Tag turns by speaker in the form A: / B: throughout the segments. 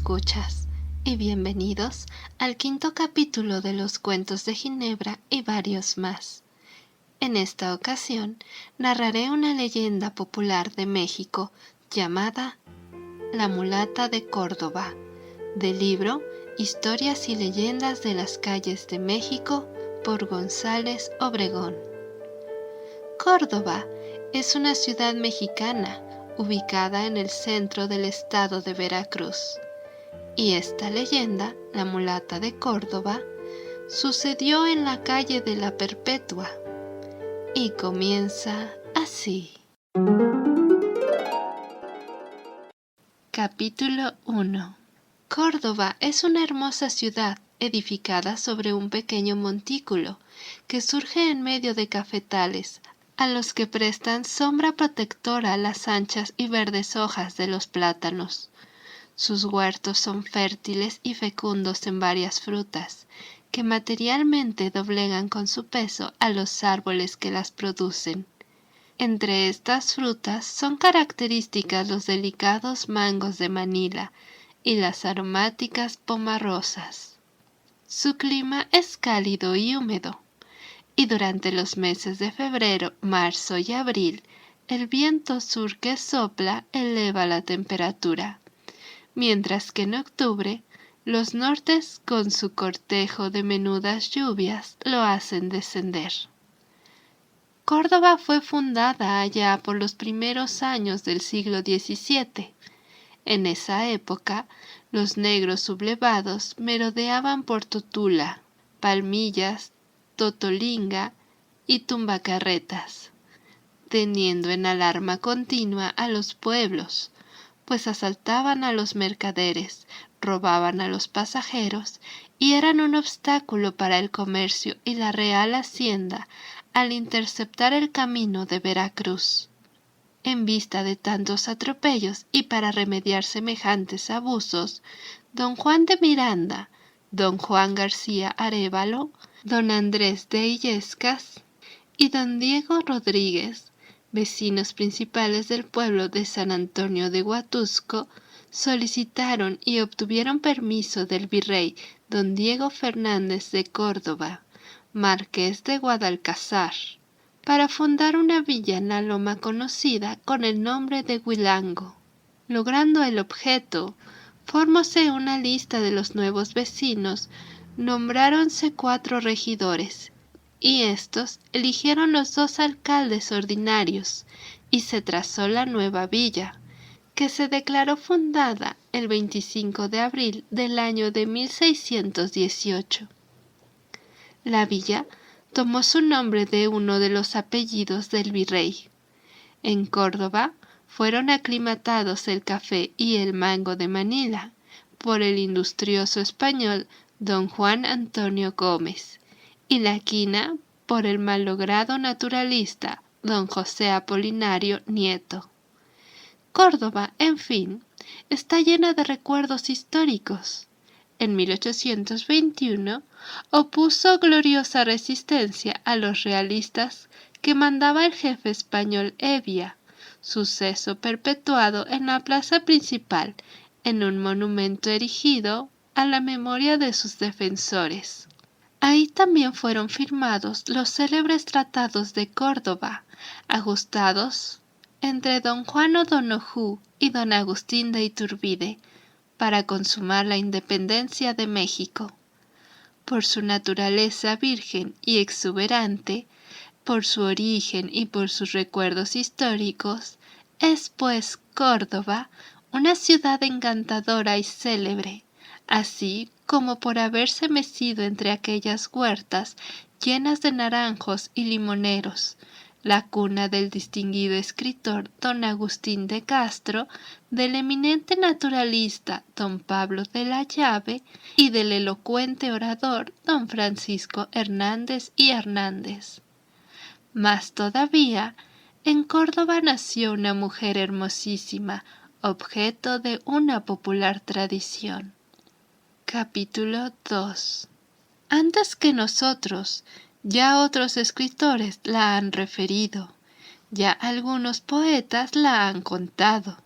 A: escuchas y bienvenidos al quinto capítulo de los cuentos de Ginebra y varios más. En esta ocasión narraré una leyenda popular de México llamada La mulata de Córdoba, del libro Historias y leyendas de las calles de México por González Obregón. Córdoba es una ciudad mexicana ubicada en el centro del estado de Veracruz. Y esta leyenda, la mulata de Córdoba, sucedió en la calle de la Perpetua. Y comienza así. Capítulo 1. Córdoba es una hermosa ciudad edificada sobre un pequeño montículo que surge en medio de cafetales, a los que prestan sombra protectora las anchas y verdes hojas de los plátanos. Sus huertos son fértiles y fecundos en varias frutas, que materialmente doblegan con su peso a los árboles que las producen. Entre estas frutas son características los delicados mangos de Manila y las aromáticas pomarrosas. Su clima es cálido y húmedo, y durante los meses de febrero, marzo y abril, el viento sur que sopla eleva la temperatura, mientras que en octubre, los nortes con su cortejo de menudas lluvias lo hacen descender. Córdoba fue fundada allá por los primeros años del siglo XVII. En esa época, los negros sublevados merodeaban por Totula, Palmillas, Totolinga y Tumbacarretas, teniendo en alarma continua a los pueblos, pues asaltaban a los mercaderes, robaban a los pasajeros y eran un obstáculo para el comercio y la real hacienda al interceptar el camino de Veracruz. En vista de tantos atropellos y para remediar semejantes abusos, don Juan de Miranda, don Juan García Arévalo, don Andrés de Illescas y don Diego Rodríguez, vecinos principales del pueblo de San Antonio de Huatusco, solicitaron y obtuvieron permiso del virrey don Diego Fernández de Córdoba, marqués de Guadalcazar, para fundar una villa en la loma conocida con el nombre de Huilango. Logrando el objeto, formóse una lista de los nuevos vecinos, nombráronse 4 regidores, y éstos eligieron los 2 alcaldes ordinarios, y se trazó la nueva villa, que se declaró fundada el 25 de abril del año de 1618. La villa tomó su nombre de uno de los apellidos del virrey. En Córdoba fueron aclimatados el café y el mango de Manila por el industrioso español don Juan Antonio Gómez, y la quina por el malogrado naturalista don José Apolinario Nieto. Córdoba, en fin, está llena de recuerdos históricos. En 1821 opuso gloriosa resistencia a los realistas que mandaba el jefe español Hevia, suceso perpetuado en la plaza principal en un monumento erigido a la memoria de sus defensores. Ahí también fueron firmados los célebres tratados de Córdoba, ajustados entre don Juan O'Donojú y don Agustín de Iturbide, para consumar la independencia de México. Por su naturaleza virgen y exuberante, por su origen y por sus recuerdos históricos, es pues Córdoba una ciudad encantadora y célebre, así como por haberse mecido entre aquellas huertas llenas de naranjos y limoneros, la cuna del distinguido escritor don Agustín de Castro, del eminente naturalista don Pablo de la Llave y del elocuente orador don Francisco Hernández y Hernández. Más todavía, en Córdoba nació una mujer hermosísima, objeto de una popular tradición. Capítulo 2. Antes que nosotros, ya otros escritores la han referido, ya algunos poetas la han contado.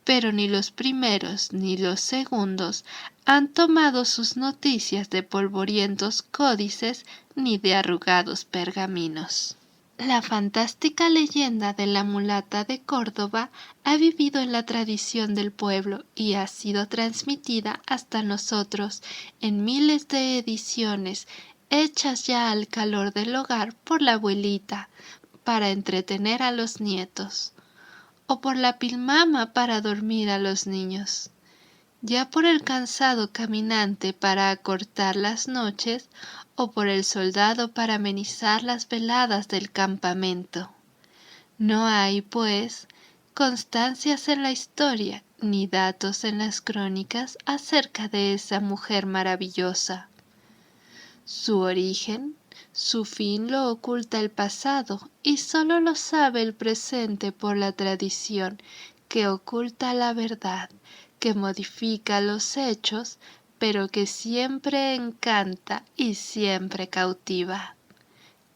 A: pero ni los primeros ni los segundos han tomado sus noticias de polvorientos códices ni de arrugados pergaminos. La fantástica leyenda de la mulata de Córdoba ha vivido en la tradición del pueblo y ha sido transmitida hasta nosotros en miles de ediciones hechas ya al calor del hogar por la abuelita para entretener a los nietos, o por la pilmama para dormir a los niños, ya por el cansado caminante para acortar las noches, o por el soldado para amenizar las veladas del campamento. No hay, pues, constancias en la historia ni datos en las crónicas acerca de esa mujer maravillosa. Su origen, su fin lo oculta el pasado y sólo lo sabe el presente por la tradición que oculta la verdad, que modifica los hechos, pero que siempre encanta y siempre cautiva.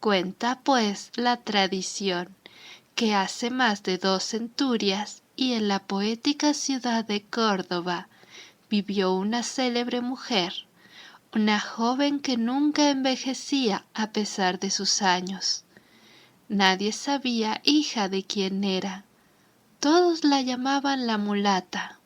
A: Cuenta, pues, la tradición, que hace más de 2 centurias y en la poética ciudad de Córdoba vivió una célebre mujer, una joven que nunca envejecía a pesar de sus años. Nadie sabía hija de quién era. Todos la llamaban la mulata.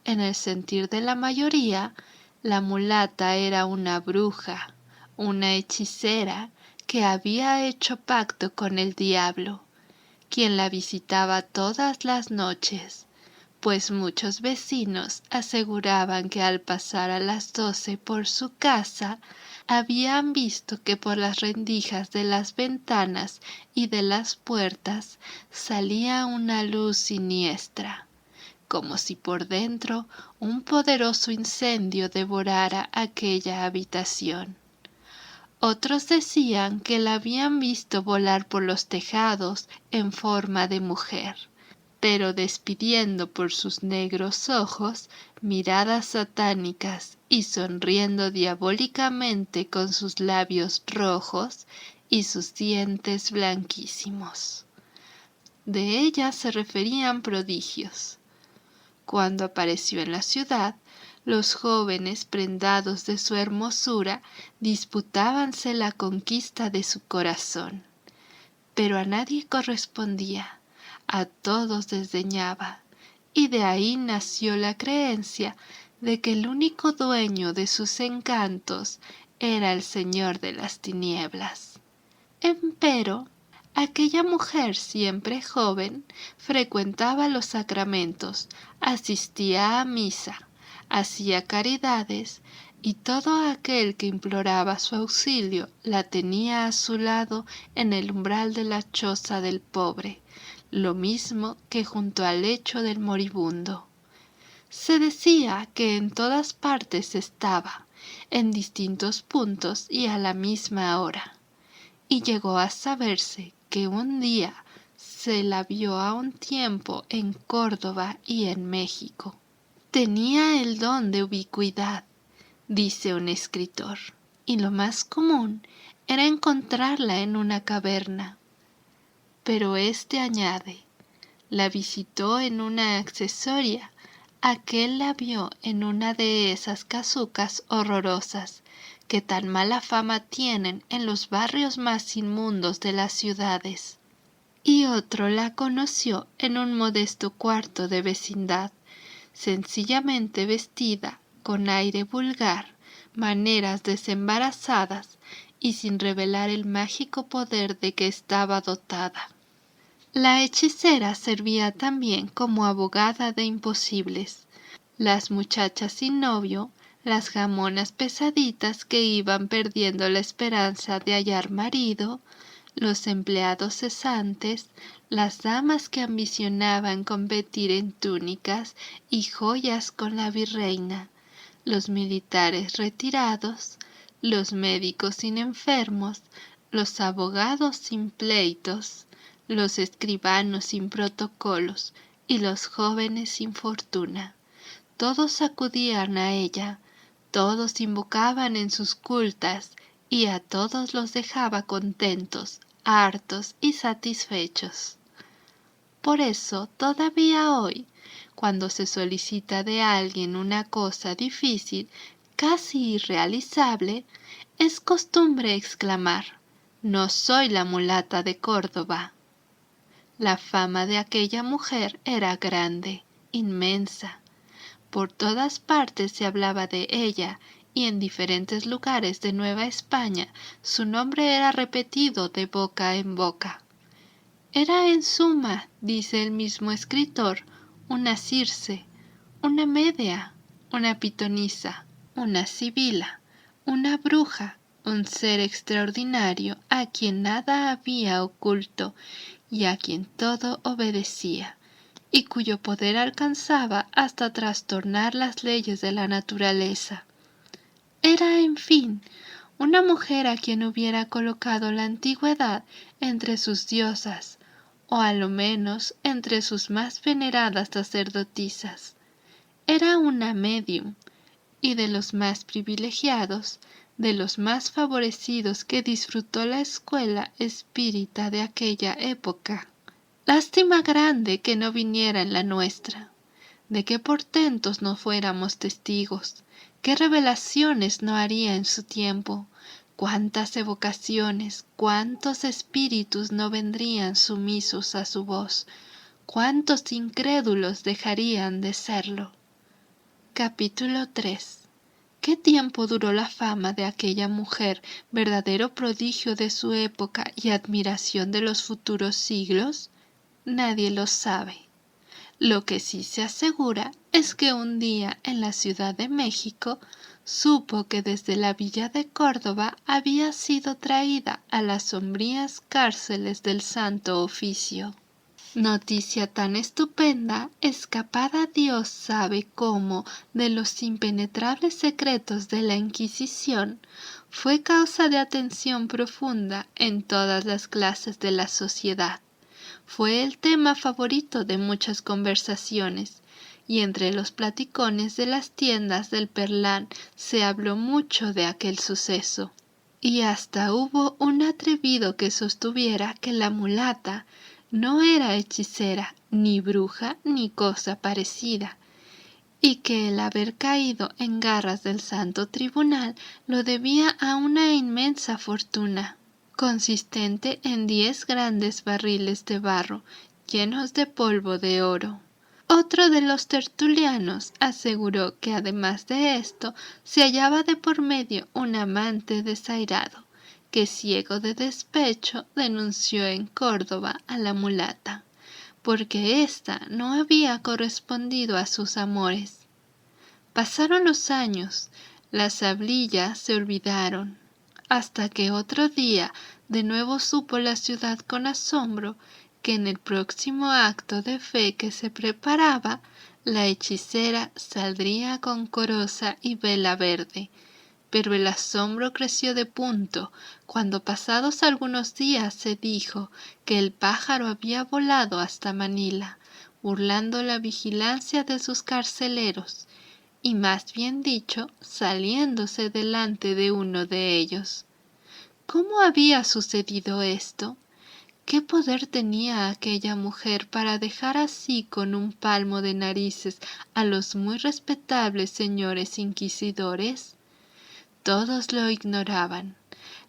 A: En el sentir de la mayoría, la mulata era una bruja, una hechicera que había hecho pacto con el diablo, quien la visitaba todas las noches, pues muchos vecinos aseguraban que al pasar a las 12 por su casa, habían visto que por las rendijas de las ventanas y de las puertas salía una luz siniestra, como si por dentro un poderoso incendio devorara aquella habitación. Otros decían que la habían visto volar por los tejados en forma de mujer, pero despidiendo por sus negros ojos miradas satánicas y sonriendo diabólicamente con sus labios rojos y sus dientes blanquísimos. De ella se referían prodigios. Cuando apareció en la ciudad, los jóvenes prendados de su hermosura disputábanse la conquista de su corazón, pero a nadie correspondía, a todos desdeñaba, y de ahí nació la creencia de que el único dueño de sus encantos era el Señor de las tinieblas. Empero, aquella mujer siempre joven frecuentaba los sacramentos, asistía a misa, hacía caridades, y todo aquel que imploraba su auxilio la tenía a su lado en el umbral de la choza del pobre, lo mismo que junto al lecho del moribundo. Se decía que en todas partes estaba, en distintos puntos y a la misma hora, y llegó a saberse que un día se la vio a un tiempo en Córdoba y en México. Tenía el don de ubicuidad, dice un escritor, y lo más común era encontrarla en una caverna. Pero éste añade, la visitó en una accesoria, aquel la vio en una de esas casucas horrorosas que tan mala fama tienen en los barrios más inmundos de las ciudades. Y otro la conoció en un modesto cuarto de vecindad, sencillamente vestida, con aire vulgar, maneras desembarazadas y sin revelar el mágico poder de que estaba dotada. La hechicera servía también como abogada de imposibles. Las muchachas sin novio, las jamonas pesaditas que iban perdiendo la esperanza de hallar marido, los empleados cesantes, las damas que ambicionaban competir en túnicas y joyas con la virreina, los militares retirados, los médicos sin enfermos, los abogados sin pleitos, los escribanos sin protocolos y los jóvenes sin fortuna. Todos acudían a ella, todos invocaban en sus cultas, y a todos los dejaba contentos, hartos y satisfechos. Por eso, todavía hoy, cuando se solicita de alguien una cosa difícil, casi irrealizable, es costumbre exclamar: «No soy la mulata de Córdoba». La fama de aquella mujer era grande, inmensa. Por todas partes se hablaba de ella, y en diferentes lugares de Nueva España su nombre era repetido de boca en boca. Era en suma, dice el mismo escritor, una Circe, una Medea, una pitonisa, una sibila, una bruja, un ser extraordinario a quien nada había oculto y a quien todo obedecía, y cuyo poder alcanzaba hasta trastornar las leyes de la naturaleza. Era, en fin, una mujer a quien hubiera colocado la antigüedad entre sus diosas, o a lo menos entre sus más veneradas sacerdotisas. Era una medium, y de los más privilegiados, de los más favorecidos que disfrutó la escuela espírita de aquella época. Lástima grande que no viniera en la nuestra. De qué portentos no fuéramos testigos, qué revelaciones no haría en su tiempo, cuántas evocaciones, cuántos espíritus no vendrían sumisos a su voz, cuántos incrédulos dejarían de serlo. Capítulo 3. ¿Qué tiempo duró la fama de aquella mujer, verdadero prodigio de su época y admiración de los futuros siglos? Nadie lo sabe. Lo que sí se asegura es que un día en la Ciudad de México supo que desde la villa de Córdoba había sido traída a las sombrías cárceles del Santo Oficio. Noticia tan estupenda, escapada Dios sabe cómo de los impenetrables secretos de la Inquisición, fue causa de atención profunda en todas las clases de la sociedad. Fue el tema favorito de muchas conversaciones, y entre los platicones de las tiendas del Perlán se habló mucho de aquel suceso. Y hasta hubo un atrevido que sostuviera que la mulata no era hechicera, ni bruja, ni cosa parecida, y que el haber caído en garras del Santo Tribunal lo debía a una inmensa fortuna, consistente en 10 grandes barriles de barro llenos de polvo de oro. Otro de los tertulianos aseguró que además de esto se hallaba de por medio un amante desairado, que ciego de despecho denunció en Córdoba a la mulata, porque ésta no había correspondido a sus amores. Pasaron los años, las hablillas se olvidaron, hasta que otro día de nuevo supo la ciudad con asombro que en el próximo acto de fe que se preparaba, la hechicera saldría con coroza y vela verde. Pero el asombro creció de punto cuando pasados algunos días se dijo que el pájaro había volado hasta Manila, burlando la vigilancia de sus carceleros, y más bien dicho, saliéndose delante de uno de ellos. ¿Cómo había sucedido esto? ¿Qué poder tenía aquella mujer para dejar así con un palmo de narices a los muy respetables señores inquisidores? Todos lo ignoraban.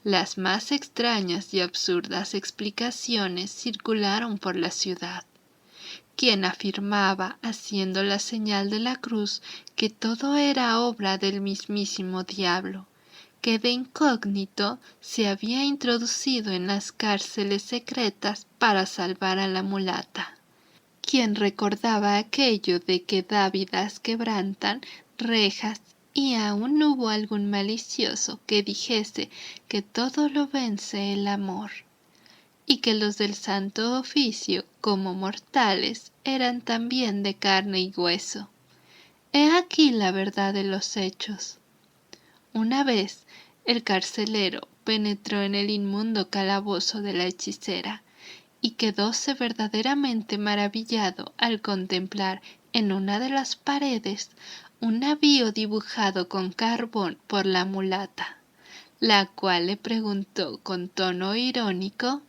A: Las más extrañas y absurdas explicaciones circularon por la ciudad. Quien afirmaba, haciendo la señal de la cruz, que todo era obra del mismísimo diablo, que de incógnito se había introducido en las cárceles secretas para salvar a la mulata. Quien recordaba aquello de que dávidas quebrantan rejas, y aún hubo algún malicioso que dijese que todo lo vence el amor, y que los del Santo Oficio, como mortales, eran también de carne y hueso. He aquí la verdad de los hechos. Una vez, el carcelero penetró en el inmundo calabozo de la hechicera, y quedóse verdaderamente maravillado al contemplar en una de las paredes un navío dibujado con carbón por la mulata, la cual le preguntó con tono irónico: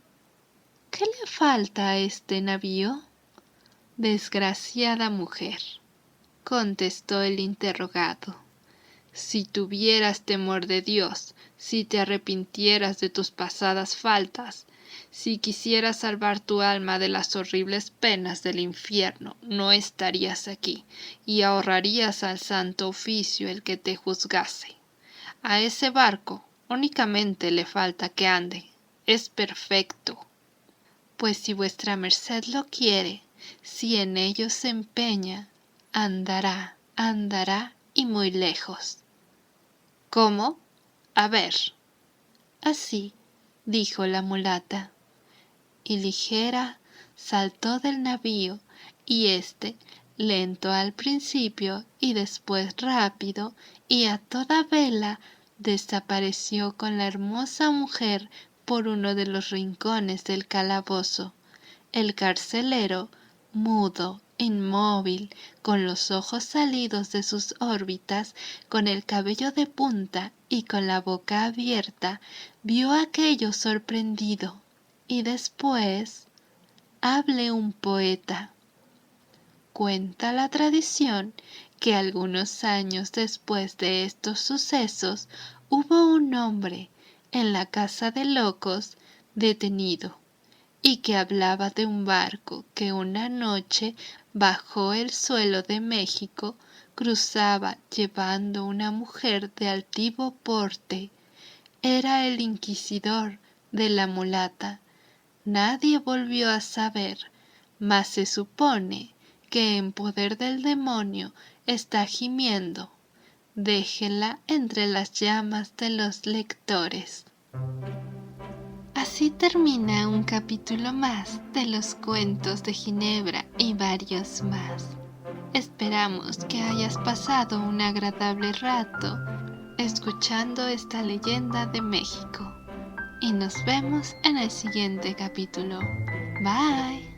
A: «¿Qué le falta a este navío?». Desgraciada mujer, contestó el interrogado. Si tuvieras temor de Dios, si te arrepintieras de tus pasadas faltas, si quisieras salvar tu alma de las horribles penas del infierno, no estarías aquí y ahorrarías al Santo Oficio el que te juzgase. A ese barco únicamente le falta que ande. Es perfecto. Pues si vuestra merced lo quiere, si en ello se empeña, andará y muy lejos. ¿Cómo? A ver. Así, dijo la mulata. Y ligera saltó del navío, y éste, lento al principio y después rápido, y a toda vela, desapareció con la hermosa mujer por uno de los rincones del calabozo. El carcelero, mudo, inmóvil, con los ojos salidos de sus órbitas, con el cabello de punta y con la boca abierta, vio aquello sorprendido, y después, hable un poeta. Cuenta la tradición que algunos años después de estos sucesos hubo un hombre en la casa de locos detenido, y que hablaba de un barco que una noche bajo el suelo de México cruzaba llevando una mujer de altivo porte. Era el inquisidor de la mulata. Nadie volvió a saber, mas se supone que en poder del demonio está gimiendo. Déjela entre las llamas de los lectores. Así termina un capítulo más de los cuentos de Ginebra y varios más. Esperamos que hayas pasado un agradable rato escuchando esta leyenda de México. Y nos vemos en el siguiente capítulo. Bye.